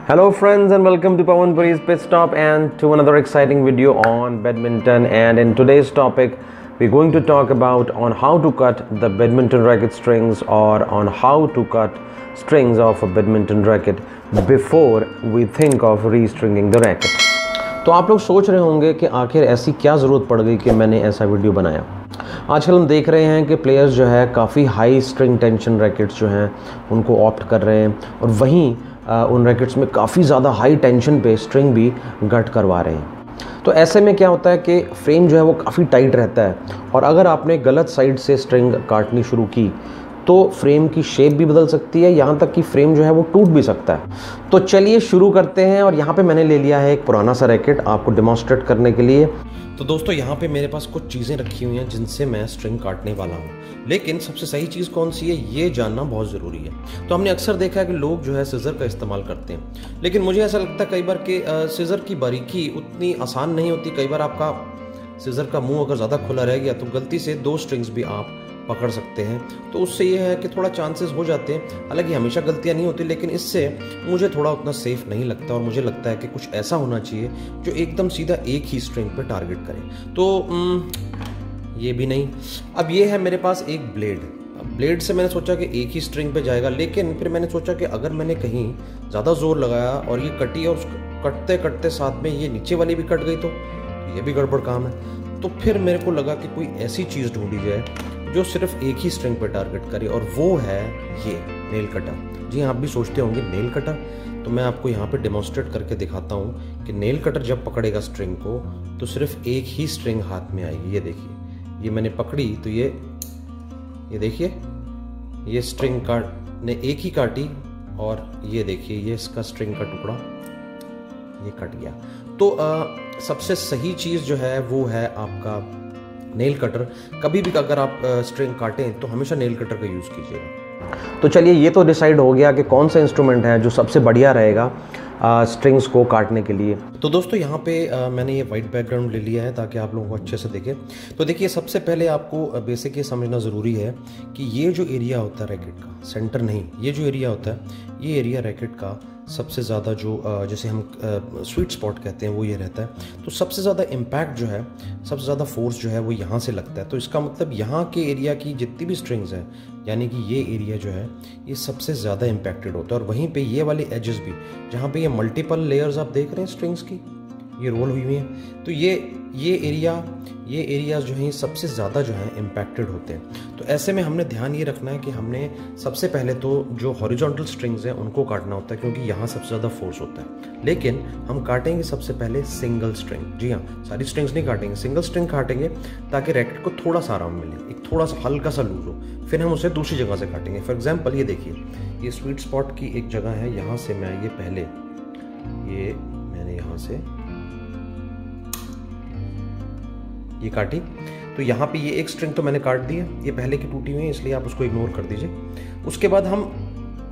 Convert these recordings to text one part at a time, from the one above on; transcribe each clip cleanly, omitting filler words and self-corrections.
Hello friends and welcome to Pawan Puri's Pit Stop and to another exciting video on badminton. And in today's topic we're going to talk about on how to cut the badminton racket strings or on how to cut strings of a badminton racket before we think of restringing the racket. तो आप लोग सोच रहे होंगे कि आखिर ऐसी क्या ज़रूरत पड़ गई कि मैंने ऐसा वीडियो बनाया। आजकल हम देख रहे हैं कि प्लेयर्स जो है काफ़ी हाई स्ट्रिंग टेंशन रैकेट्स जो हैं उनको ऑप्ट कर रहे हैं और वहीं उन रैकेट्स में काफ़ी ज़्यादा हाई टेंशन पे स्ट्रिंग भी गट करवा रहे हैं। तो ऐसे में क्या होता है कि फ्रेम जो है वो काफ़ी टाइट रहता है और अगर आपने गलत साइड से स्ट्रिंग काटनी शुरू की तो फ्रेम की शेप भी बदल सकती है, यहाँ तक कि फ्रेम जो है वो टूट भी सकता है। तो चलिए शुरू करते हैं। और यहाँ पे मैंने ले लिया है एक पुराना सा रैकेट आपको डेमोन्स्ट्रेट करने के लिए। तो दोस्तों यहाँ पे मेरे पास कुछ चीज़ें रखी हुई हैं जिनसे मैं स्ट्रिंग काटने वाला हूँ, लेकिन सबसे सही चीज़ कौन सी है ये जानना बहुत ज़रूरी है। तो हमने अक्सर देखा है कि लोग जो है सीज़र का इस्तेमाल करते हैं, लेकिन मुझे ऐसा लगता है कई बार कि सीज़र की बारीकी उतनी आसान नहीं होती। कई बार आपका सीज़र का मुंह अगर ज़्यादा खुला रह गया तो गलती से 2 स्ट्रिंग्स भी आप पकड़ सकते हैं। तो उससे ये है कि थोड़ा चांसेस हो जाते हैं। हालांकि हमेशा गलतियां नहीं होती, लेकिन इससे मुझे थोड़ा उतना सेफ नहीं लगता और मुझे लगता है कि कुछ ऐसा होना चाहिए जो एकदम सीधा एक ही स्ट्रिंग पे टारगेट करे। तो ये भी नहीं। अब ये है मेरे पास एक ब्लेड से मैंने सोचा कि एक ही स्ट्रिंग पे जाएगा, लेकिन फिर मैंने सोचा कि अगर मैंने कहीं ज़्यादा जोर लगाया और ये कटी और कटते कटते साथ में ये नीचे वाली भी कट गई तो ये भी गड़बड़ काम है। तो फिर मेरे को लगा कि कोई ऐसी चीज़ ढूंढी जाए जो सिर्फ एक ही स्ट्रिंग पर टारगेट करे, और वो है ये नेल कटर। जी आप भी सोचते होंगे नेल कटर, तो मैं आपको यहाँ पे डेमोन्स्ट्रेट करके दिखाता हूँ कि नेल कटर जब पकड़ेगा स्ट्रिंग को तो सिर्फ एक ही स्ट्रिंग हाथ में आएगी। ये देखिए, ये मैंने पकड़ी तो ये देखिए ये स्ट्रिंग ने एक ही काटी और ये देखिए ये इसका स्ट्रिंग का टुकड़ा ये कट गया। तो सबसे सही चीज़ जो है वो है आपका नेल कटर। कभी भी अगर आप स्ट्रिंग काटें तो हमेशा नेल कटर का यूज़ कीजिएगा। तो चलिए ये तो डिसाइड हो गया कि कौन सा इंस्ट्रूमेंट है जो सबसे बढ़िया रहेगा स्ट्रिंग्स को काटने के लिए। तो दोस्तों यहाँ पे मैंने ये वाइट बैकग्राउंड ले लिया है ताकि आप लोगों को अच्छे से देखें। तो देखिए सबसे पहले आपको बेसिक ये समझना ज़रूरी है कि ये जो एरिया होता है रैकेट का, सेंटर नहीं, ये जो एरिया होता है ये एरिया रैकेट का सबसे ज़्यादा जो जिसे हम स्वीट स्पॉट कहते हैं वो ये रहता है। तो सबसे ज़्यादा इम्पैक्ट जो है, सबसे ज़्यादा फोर्स जो है वो यहाँ से लगता है। तो इसका मतलब यहाँ के एरिया की जितनी भी स्ट्रिंग्स हैं, यानी कि ये एरिया जो है ये सबसे ज़्यादा इम्पैक्टेड होता है। और वहीं पे ये वाले एजेस भी, जहाँ पे ये मल्टीपल लेयर्स आप देख रहे हैं स्ट्रिंग्स की ये रोल हुई हुई हैं, तो ये एरियाज जो हैं सबसे ज़्यादा जो हैं इम्पैक्टेड होते हैं। तो ऐसे में हमने ध्यान ये रखना है कि हमने सबसे पहले तो जो हॉरिजॉन्टल स्ट्रिंग्स हैं उनको काटना होता है, क्योंकि यहाँ सबसे ज़्यादा फोर्स होता है। लेकिन हम काटेंगे सबसे पहले सिंगल स्ट्रिंग। जी हाँ, सारी स्ट्रिंग्स नहीं काटेंगे, सिंगल स्ट्रिंग काटेंगे ताकि रैकेट को थोड़ा सा आराम मिले, एक थोड़ा सा हल्का सा लूज हो। फिर हम उसे दूसरी जगह से काटेंगे। फॉर एग्जाम्पल ये देखिए, ये स्वीट स्पॉट की एक जगह है, यहाँ से मैं ये पहले मैंने यहाँ से ये काटी, तो यहाँ पे ये एक स्ट्रिंग तो मैंने काट दी है, ये पहले की टूटी हुई है इसलिए आप उसको इग्नोर कर दीजिए। उसके बाद हम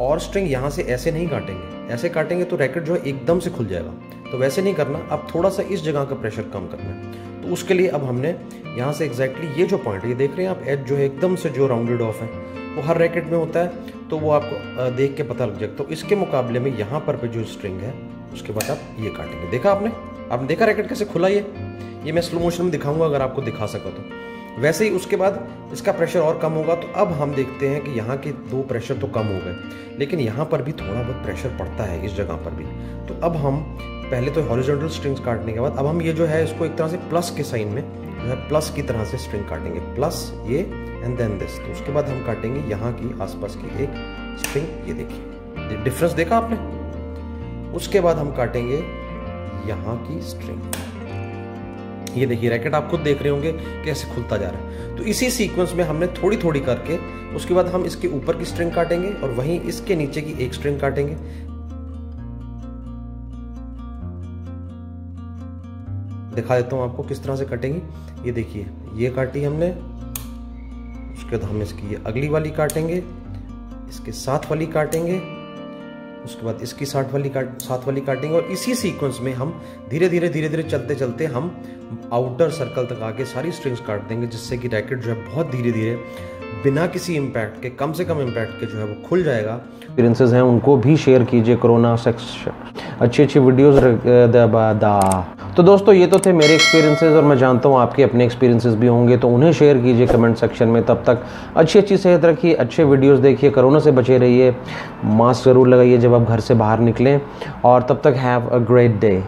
और स्ट्रिंग यहाँ से ऐसे नहीं काटेंगे, ऐसे काटेंगे तो रैकेट जो है एकदम से खुल जाएगा। तो वैसे नहीं करना, अब थोड़ा सा इस जगह का प्रेशर कम करना है। तो उसके लिए अब हमने यहाँ से एग्जैक्टली ये जो पॉइंट ये देख रहे हैं आप, एज जो है एकदम से जो राउंडेड ऑफ है वो हर रैकेट में होता है, तो वो आपको देख के पता लग जाएगा। तो इसके मुकाबले में यहाँ पर जो स्ट्रिंग है उसके बाद आप ये काटेंगे। देखा आपने देखा रैकेट कैसे खुला ये मैं स्लो मोशन में दिखाऊंगा अगर आपको दिखा सका तो। वैसे ही उसके बाद इसका प्रेशर और कम होगा। तो अब हम देखते हैं कि यहाँ के 2 प्रेशर तो कम हो गए, लेकिन यहाँ पर भी थोड़ा बहुत प्रेशर पड़ता है इस जगह पर भी। तो अब हम पहले तो हॉरिजॉन्टल स्ट्रिंग्स काटने के बाद अब हम ये जो है इसको एक तरह से प्लस के साइन में जो है प्लस की तरह से स्ट्रिंग काटेंगे, प्लस ये एंड देन दिस। तो उसके बाद हम काटेंगे यहाँ की आसपास की एक स्ट्रिंग, ये देखिए डिफरेंस देखा आपने। उसके बाद हम काटेंगे यहाँ की स्ट्रिंग, ये देखिए रैकेट आप खुद देख रहे होंगे कैसे खुलता जा रहा है। तो इसी सीक्वेंस में हमने थोड़ी थोड़ी करके उसके बाद हम इसके ऊपर की स्ट्रिंग काटेंगे और वहीं इसके नीचे की एक स्ट्रिंग काटेंगे। दिखा देता हूं आपको किस तरह से कटेंगी। ये देखिए ये काटी हमने, उसके बाद हम इसकी ये अगली वाली काटेंगे, इसके साथ वाली काटेंगे, उसके बाद इसकी साथ वाली काटेंगे। और इसी सीक्वेंस में हम धीरे धीरे चलते चलते हम आउटर सर्कल तक आके सारी स्ट्रिंग्स काट देंगे, जिससे कि रैकेट जो है बहुत धीरे धीरे बिना किसी इम्पैक्ट के, कम से कम इम्पैक्ट के जो है वो खुल जाएगा। एक्सपीरियंसेस हैं उनको भी शेयर कीजिए कोरोना अच्छी अच्छी वीडियोज़। तो दोस्तों ये तो थे मेरे एक्सपीरियंसेस, और मैं जानता हूँ आपके अपने एक्सपीरियंसेस भी होंगे, तो उन्हें शेयर कीजिए कमेंट सेक्शन में। तब तक अच्छी सेहत रखिए, अच्छे वीडियोस देखिए, कोरोना से बचे रहिए, मास्क ज़रूर लगाइए जब आप घर से बाहर निकलें, और तब तक हैव अ ग्रेट डे।